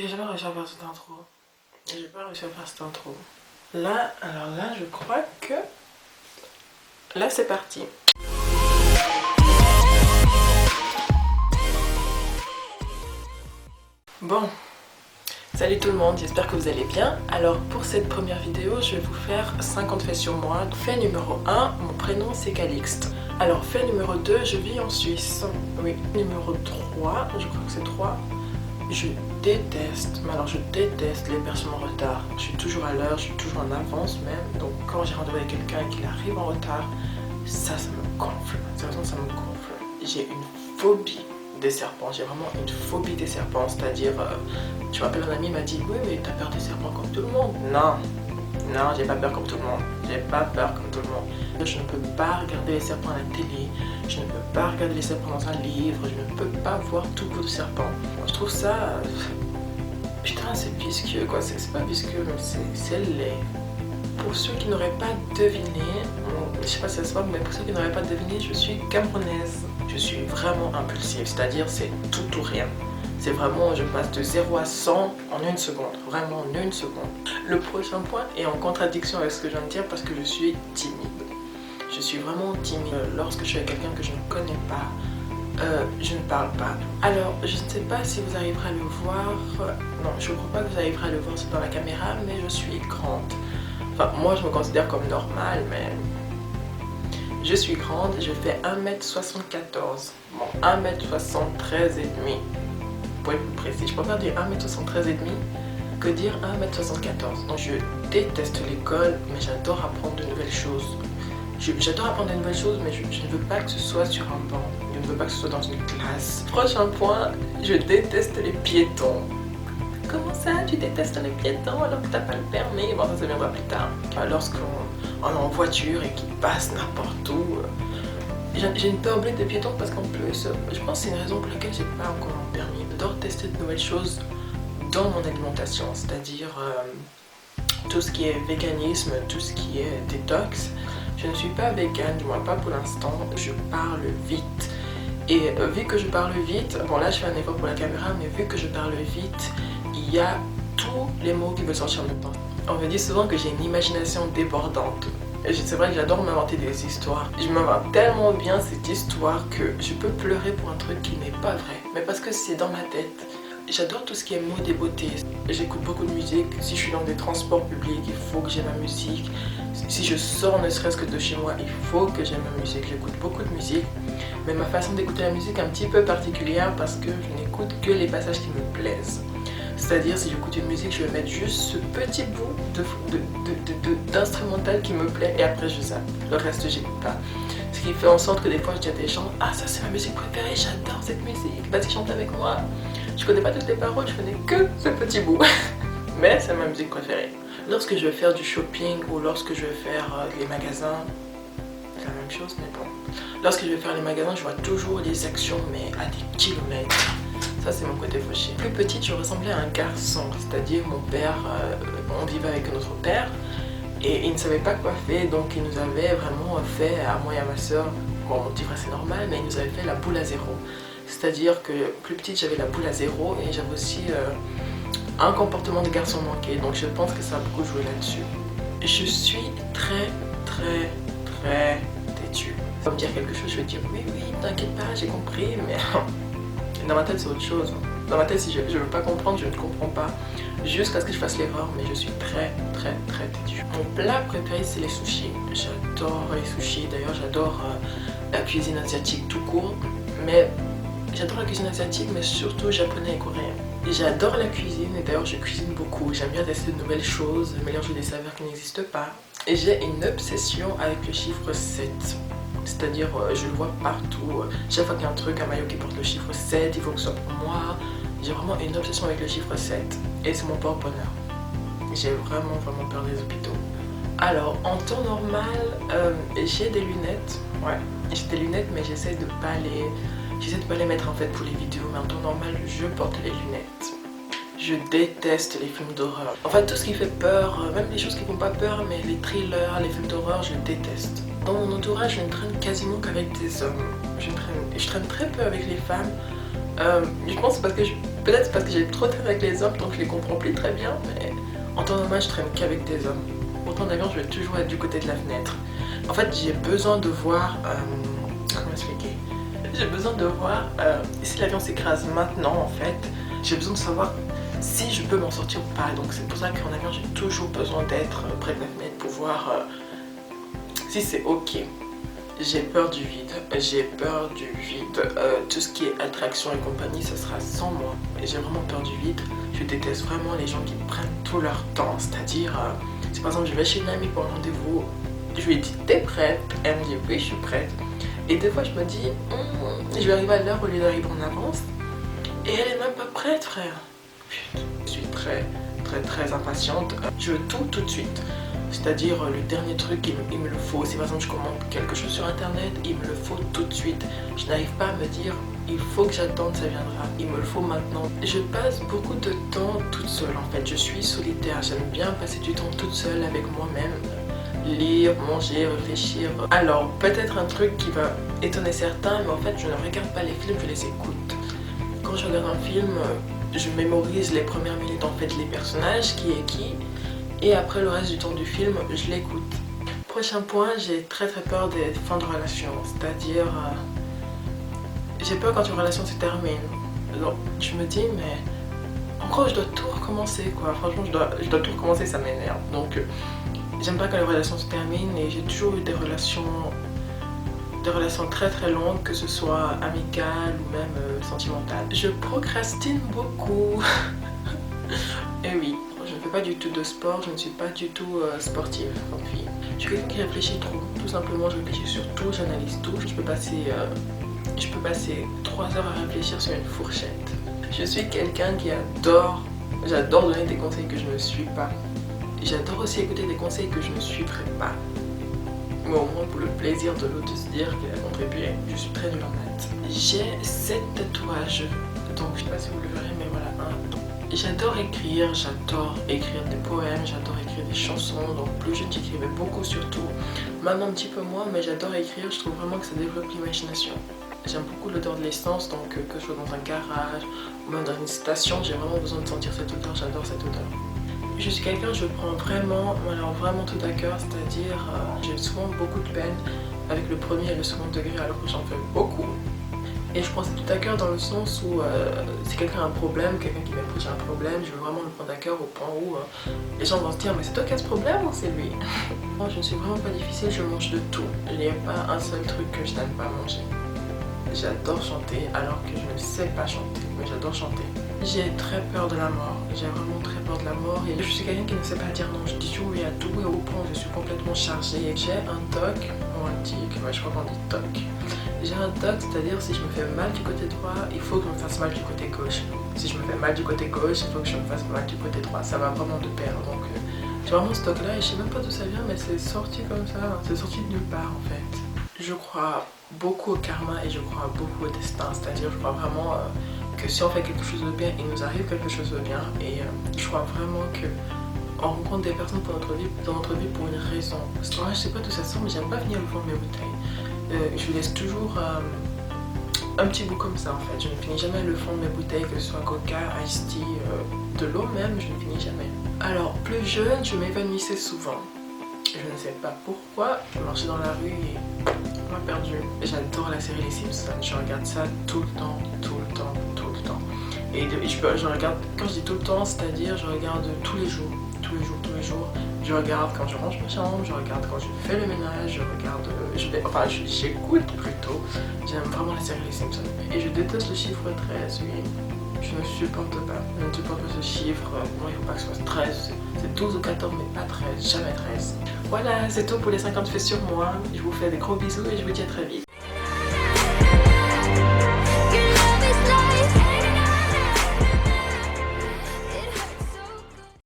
J'ai jamais réussi à faire cette intro. J'ai pas réussi à faire cette intro. Là, alors là, je crois que... Là, c'est parti. Bon, salut tout le monde, j'espère que vous allez bien. Alors pour cette première vidéo, je vais vous faire 50 faits sur moi. Fait numéro 1, mon prénom c'est Calixte. Alors fait numéro 2, je vis en Suisse. Oui. Numéro 3, je crois que c'est 3. Je déteste, mais alors je déteste les personnes en retard. Je suis toujours à l'heure, je suis toujours en avance même. Donc quand j'ai rendez-vous avec quelqu'un et qu'il arrive en retard, ça me gonfle. Sérieusement, ça me gonfle. J'ai une phobie des serpents. J'ai vraiment une phobie des serpents. C'est-à-dire, je m'appelle un ami, il m'a dit oui, mais t'as peur des serpents comme tout le monde. Non, non, j'ai pas peur comme tout le monde. J'ai pas peur comme tout le monde. Je ne peux pas regarder les serpents à la télé. Je ne peux pas regarder les serpents dans un livre. Je ne peux pas voir tout coup de serpent. Je trouve ça... Putain, c'est visqueux quoi. C'est pas visqueux, mais c'est laid. Pour ceux qui n'auraient pas deviné, je sais pas si ça se voit, mais pour ceux qui n'auraient pas deviné, je suis camerounaise. Je suis vraiment impulsive, c'est-à-dire c'est tout ou rien. C'est vraiment, je passe de 0 à 100 en une seconde, vraiment en une seconde. Le prochain point est en contradiction avec ce que je viens de dire parce que je suis timide. Je suis vraiment timide. Lorsque je suis avec quelqu'un que je ne connais pas, je ne parle pas. Alors, je ne sais pas si vous arriverez à le voir. Non, je ne crois pas que vous arriverez à le voir dans la caméra, mais je suis grande. Enfin, moi je me considère comme normale, mais je suis grande, je fais 1m74. Bon, 1m73 et demi. Pour être plus précis, je préfère dire 1m73 et demi que dire 1m74. Donc je déteste l'école, mais j'adore apprendre de nouvelles choses. J'adore apprendre de nouvelles choses, mais je ne veux pas que ce soit sur un banc. Je ne veux pas que ce soit dans une classe. Prochain point, je déteste les piétons. Comment ça, tu détestes les piétons alors que t'as pas le permis? Bon, ça viendra plus tard. Lorsqu'on est en voiture et qu'ils passent n'importe où, j'ai une peur bleue des piétons parce qu'en plus, je pense que c'est une raison pour laquelle j'ai pas encore mon permis. J'adore tester de nouvelles choses dans mon alimentation, c'est-à-dire tout ce qui est véganisme, tout ce qui est détox. Je ne suis pas végane, du moins pas pour l'instant. Je parle vite. Et vu que je parle vite, bon là je fais un effort pour la caméra, mais vu que je parle vite, il y a tous les mots qui veulent sortir en même temps. On me dit souvent que j'ai une imagination débordante. C'est vrai que j'adore m'inventer des histoires. Je m'invente tellement bien cette histoire que je peux pleurer pour un truc qui n'est pas vrai. Mais parce que c'est dans ma tête. J'adore tout ce qui est mode et beauté. J'écoute beaucoup de musique. Si je suis dans des transports publics, il faut que j'aie ma musique. Si je sors ne serait-ce que de chez moi, il faut que j'aie ma musique. J'écoute beaucoup de musique. Mais ma façon d'écouter la musique est un petit peu particulière parce que je n'écoute que les passages qui me plaisent. C'est-à-dire, si j'écoute une musique, je vais mettre juste ce petit bout d'instrumental qui me plaît et après je zappe. Le reste, j'écoute pas. Ce qui fait en sorte que des fois, je dis à des gens « Ah, ça c'est ma musique préférée, j'adore cette musique, vas-y chante avec moi ». Je connais pas toutes les paroles, je connais que ce petit bout. Mais c'est ma musique préférée. Lorsque je vais faire du shopping ou lorsque je vais faire les magasins, c'est la même chose, mais bon. Lorsque je vais faire les magasins, je vois toujours les actions, mais à des kilomètres. Ça, c'est mon côté fauché. Plus petite, je ressemblais à un garçon, c'est-à-dire mon père, on vivait avec notre père et il ne savait pas quoi faire, donc il nous avait vraiment fait, à moi et à ma soeur, bon, mon petit frère c'est normal, mais il nous avait fait la boule à zéro. C'est-à-dire que plus petite, j'avais la boule à zéro et j'avais aussi un comportement de garçon manqué, donc je pense que ça a beaucoup joué là-dessus. Je suis très têtue. Ça va me dire quelque chose, je vais dire oui, t'inquiète pas, j'ai compris, mais dans ma tête c'est autre chose. Dans ma tête, si je veux pas comprendre, je ne comprends pas. Jusqu'à ce que je fasse l'erreur, mais je suis très têtue. Mon plat préféré c'est les sushis. J'adore les sushis, d'ailleurs j'adore la cuisine asiatique tout court, mais j'adore la cuisine asiatique, mais surtout japonais et coréen. J'adore la cuisine et d'ailleurs je cuisine beaucoup. J'aime bien tester de nouvelles choses, mélanger des saveurs qui n'existent pas. Et j'ai une obsession avec le chiffre 7. C'est-à-dire, je le vois partout. Chaque fois qu'il y a un truc, un maillot qui porte le chiffre 7, il faut que ce soit pour moi. J'ai vraiment une obsession avec le chiffre 7. Et c'est mon porte-bonheur. J'ai vraiment peur des hôpitaux. Alors, en temps normal, j'ai des lunettes. Ouais, j'ai des lunettes, mais j'essaie de pas les mettre en fait pour les vidéos. Mais en temps normal, je porte les lunettes. Je déteste les films d'horreur. En fait, tout ce qui fait peur, même les choses qui font pas peur, mais les thrillers, les films d'horreur, je déteste. Dans mon entourage, je ne traîne quasiment qu'avec des hommes. Je traîne très peu avec les femmes. Je pense parce que Peut-être parce que j'ai trop traîné avec les hommes, donc je les comprends plus très bien, mais en temps normal, je traîne qu'avec des hommes. Pourtant, en avion, je vais toujours être du côté de la fenêtre. En fait, j'ai besoin de voir... comment expliquer? J'ai besoin de voir si l'avion s'écrase maintenant, en fait. J'ai besoin de savoir si je peux m'en sortir ou pas. Donc c'est pour ça qu'en avion, j'ai toujours besoin d'être près de la fenêtre pour voir si c'est ok. J'ai peur du vide, j'ai peur du vide. Tout ce qui est attraction et compagnie, ce sera sans moi. J'ai vraiment peur du vide. Je déteste vraiment les gens qui prennent tout leur temps. C'est-à-dire, si par exemple je vais chez une amie pour un rendez-vous, je lui dis t'es prête? Elle me dit oui, je suis prête. Et des fois je me dis, je vais arriver à l'heure au lieu d'arriver en avance. Et elle est même pas prête, frère. Putain, je suis très impatiente. Je veux tout de suite. C'est-à-dire le dernier truc, il me le faut. Si par exemple je commande quelque chose sur internet, il me le faut tout de suite. Je n'arrive pas à me dire, il faut que j'attende, ça viendra. Il me le faut maintenant. Je passe beaucoup de temps toute seule en fait. Je suis solitaire. J'aime bien passer du temps toute seule avec moi-même. Lire, manger, réfléchir. Alors peut-être un truc qui va étonner certains, mais en fait je ne regarde pas les films, je les écoute. Quand je regarde un film, je mémorise les premières minutes en fait, les personnages, qui est qui. Et après le reste du temps du film, je l'écoute. Prochain point, j'ai très peur des fins de relation. C'est-à-dire, j'ai peur quand une relation se termine. Donc je me dis, mais en gros je dois tout recommencer quoi. Franchement je dois tout recommencer, ça m'énerve. Donc j'aime pas quand les relations se terminent et j'ai toujours eu des relations très longues, que ce soit amicales ou même sentimentales. Je procrastine beaucoup. Et oui. Je ne fais pas du tout de sport, je ne suis pas du tout sportive comme fille. Je suis quelqu'un qui réfléchit trop, tout simplement je réfléchis sur tout, j'analyse tout. Je peux passer 3 heures à réfléchir sur une fourchette. Je suis quelqu'un qui j'adore donner des conseils que je ne suis pas. J'adore aussi écouter des conseils que je ne suivrai pas. Mais au moins pour le plaisir de l'autre de se dire qu'il a contribué. Je suis très nulle en maths. J'ai 7 tatouages, donc je ne sais pas si vous le verrez, mais voilà. J'adore écrire des poèmes, j'adore écrire des chansons. Donc plus jeune j'écrivais beaucoup surtout, même un petit peu moins, mais j'adore écrire. Je trouve vraiment que ça développe l'imagination. J'aime beaucoup l'odeur de l'essence, donc que je sois dans un garage ou même dans une station, j'ai vraiment besoin de sentir cette odeur, j'adore cette odeur. Je suis quelqu'un, je prends vraiment tout à cœur, c'est-à-dire j'ai souvent beaucoup de peine avec le premier et le second degré alors que j'en fais beaucoup. Et je prends ça tout à cœur dans le sens où si quelqu'un a un problème, quelqu'un qui m'approche un problème, je veux vraiment le prendre à cœur au point où les gens vont se dire mais c'est toi qui as ce problème ou c'est lui? Moi je ne suis vraiment pas difficile, je mange de tout. Il n'y a pas un seul truc que je n'aime pas manger. J'adore chanter alors que je ne sais pas chanter, mais j'adore chanter. J'ai très peur de la mort, j'ai vraiment très peur de la mort et je suis quelqu'un qui ne sait pas dire non, je dis toujours oui à tout et au point où je suis complètement chargée. J'ai un TOC, ou un tic, je crois qu'on dit TOC. J'ai un TOC, c'est-à-dire si je me fais mal du côté droit, il faut que je me fasse mal du côté gauche. Si je me fais mal du côté gauche, il faut que je me fasse mal du côté droit. Ça va vraiment de pair. Donc j'ai vraiment ce TOC là et je sais même pas d'où ça vient, mais c'est sorti comme ça, c'est sorti de nulle part en fait. Je crois beaucoup au karma et je crois beaucoup au destin, c'est-à-dire je crois vraiment que si on fait quelque chose de bien, il nous arrive quelque chose de bien. Et je crois vraiment que on rencontre des personnes dans notre vie pour une raison. Parce que moi, je sais pas d'où ça sort, mais j'aime pas finir le fond de mes bouteilles. Je laisse toujours un petit bout comme ça en fait. Je ne finis jamais le fond de mes bouteilles, que ce soit coca, iced tea, de l'eau même, je ne finis jamais. Alors plus jeune, je m'évanouissais souvent. Je ne sais pas pourquoi, je marchais dans la rue et on m'a perdu. J'adore la série Les Simpsons, je regarde ça tout le temps. Et je regarde, quand je dis tout le temps, c'est-à-dire je regarde tous les jours. Je regarde quand je range ma chambre, je regarde quand je fais le ménage, j'écoute plutôt. J'aime vraiment la série Les Simpsons. Et je déteste le chiffre 13, oui. Je ne supporte pas. Je ne supporte pas ce chiffre. Moi, il ne faut pas que ce soit 13. C'est 12 ou 14, mais pas 13. Jamais 13. Voilà, c'est tout pour les 50 faits sur moi. Je vous fais des gros bisous et je vous dis à très vite.